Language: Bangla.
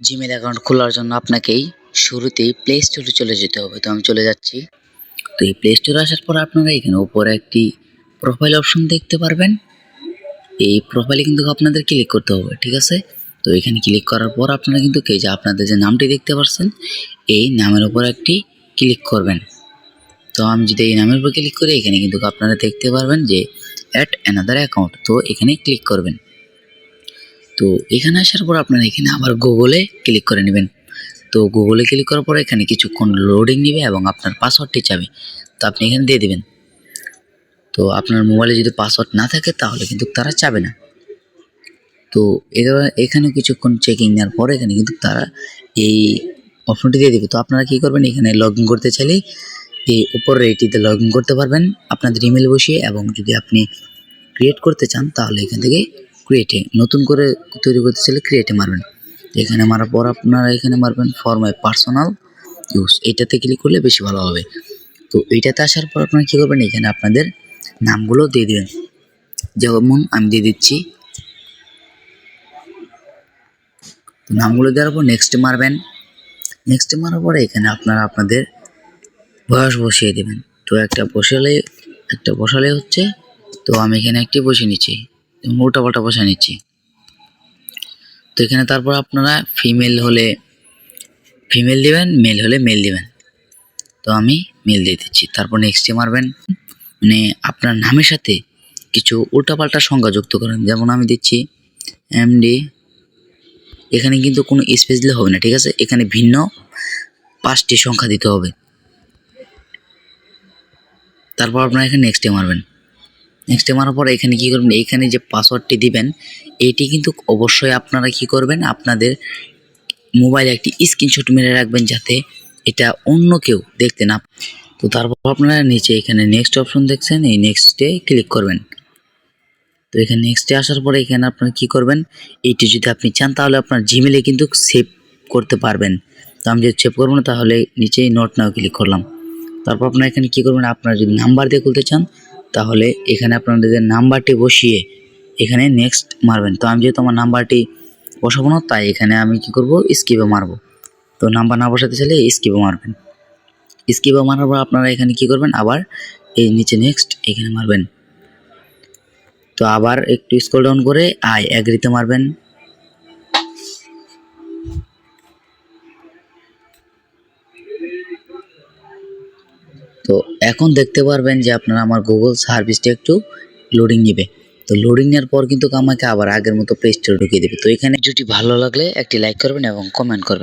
জিমেল অ্যাকাউন্ট খোলার জন্য আপনাকেই শুরুতেই প্লে স্টোরে চলে যেতে হবে। তো আমি চলে যাচ্ছি। তো এই প্লে স্টোরে আসার পর আপনারা এখানে উপরে একটি প্রোফাইল অপশন দেখতে পারবেন। এই প্রোফাইলে কিন্তু আপনাদের ক্লিক করতে হবে, ঠিক আছে? তো এখানে ক্লিক করার পর আপনারা কিন্তু এই যে আপনাদের যে নামটি দেখতে পাচ্ছেন এই নামের উপর একটি ক্লিক করবেন। তো আমি যদি এই নামের উপর ক্লিক করি এখানে কিন্তু আপনারা দেখতে পারবেন যে অ্যাড অ্যানাদার অ্যাকাউন্ট, তো এখানে ক্লিক করবেন। তো এখানে আসার পর আপনারা এখানে আবার গুগলে ক্লিক করে নেবেন। তো গুগলে ক্লিক করার পর এখানে কিছুক্ষণ লোডিং নেবে এবং আপনার পাসওয়ার্ডটি চাবে, তো আপনি এখানে দিয়ে দিবেন। তো আপনার মোবাইলে যদি পাসওয়ার্ড না থাকে তাহলে কিন্তু তারা চাবে না। তো এখানে কিছুক্ষণ চেকিং নেওয়ার পর এখানে কিন্তু তারা এই অপশনটি দিয়ে দেবে। তো আপনারা কি করবেন, এখানে লগ ইন করতে চাইলে এই উপরের এইটিতে লগ ইন করতে পারবেন আপনাদের ইমেল বসিয়ে, এবং যদি আপনি ক্রিয়েট করতে চান তাহলে এখান থেকে ক্রিয়েটে নতুন করে তৈরি করতে চাইলে ক্রিয়েটে মারবেন। এখানে মারার পর আপনারা এখানে মারবেন ফর মাই পার্সোনাল ইউজ, এটাতে ক্লিক করলে বেশি ভালো হবে। তো এইটাতে আসার পর আপনারা কী করবেন, এখানে আপনাদের নামগুলো দিয়ে দেবেন। যেমন আমি দিয়ে দিচ্ছি, তো নামগুলো দেওয়ার পর নেক্সট মারবেন। নেক্সট মারার পরে এখানে আপনারা আপনাদের বয়স বসিয়ে দেবেন। তো একটা বসালে হচ্ছে, তো আমি এখানে একটি বসিয়ে নিচ্ছি, উল্টাপাল্টা বসে নিচ্ছি। তো এখানে তারপর আপনারা ফিমেল হলে ফিমেল দিবেন, মেল হলে মেল দিবেন। তো আমি মেল দিয়ে দিচ্ছি। তারপর নেক্সটে মারবেন। মানে আপনার নামের সাথে কিছু উল্টাপাল্টা সংখ্যা যুক্ত করেন। যেমন আমি দিচ্ছি এমডি, এখানে কিন্তু কোনো স্পেস দিলে হবে না, ঠিক আছে? এখানে ভিন্ন 5টি সংখ্যা দিতে হবে। তারপর আপনারা এখানে নেক্সটে মারবেন। নেক্সটে মারার পর এখানে কী করবেন, এইখানে যে পাসওয়ার্ডটি দিবেন এইটি কিন্তু অবশ্যই আপনারা কি করবেন, আপনাদের মোবাইলে একটি স্ক্রিনশট মেরে রাখবেন যাতে এটা অন্য কেউ দেখতে না। তো তারপর আপনারা নিচে এখানে নেক্সট অপশন দেখছেন, এই নেক্সটে ক্লিক করবেন। তো এখানে নেক্সটে আসার পরে এখানে আপনারা কি করবেন, এইটি যদি আপনি চান তাহলে আপনার জিমেলে কিন্তু সেভ করতে পারবেন। তো আমি যদি সেভ করবো না তাহলে নিচেই নোট নাও ক্লিক করলাম। তারপর আপনারা এখানে কি করবেন, আপনারা যদি নাম্বার দিয়ে খুলতে চান তাহলে এখানে আপনাদের নাম্বারটি বসিয়ে এখানে নেক্সট মারবেন। তো আমি যেহেতু আমার নাম্বারটি বসাবো না তাই এখানে আমি কি করব, স্কিপে মারবো। তো নাম্বার না বসাতে চাইলে স্কিপে মারবেন। স্কিপে মারার পর আপনারা এখানে কি করবেন, আবার এই নিচে নেক্সট এখানে মারবেন। তো আবার একটু স্ক্রল ডাউন করে আই এগ্রিতে মারবেন। তো এখন দেখতে পারবেন যে আপনারা আমার গুগল সার্ভিসটা একটু লোডিং নেবে। তো লোডিং নেওয়ার পর কিন্তু আমাকে আবার আগের মতো প্লে স্টোরে ঢুকিয়ে দেবে। তো এখানে ভিডিওটি ভালো লাগলে একটি লাইক করবেন এবং কমেন্ট করবেন।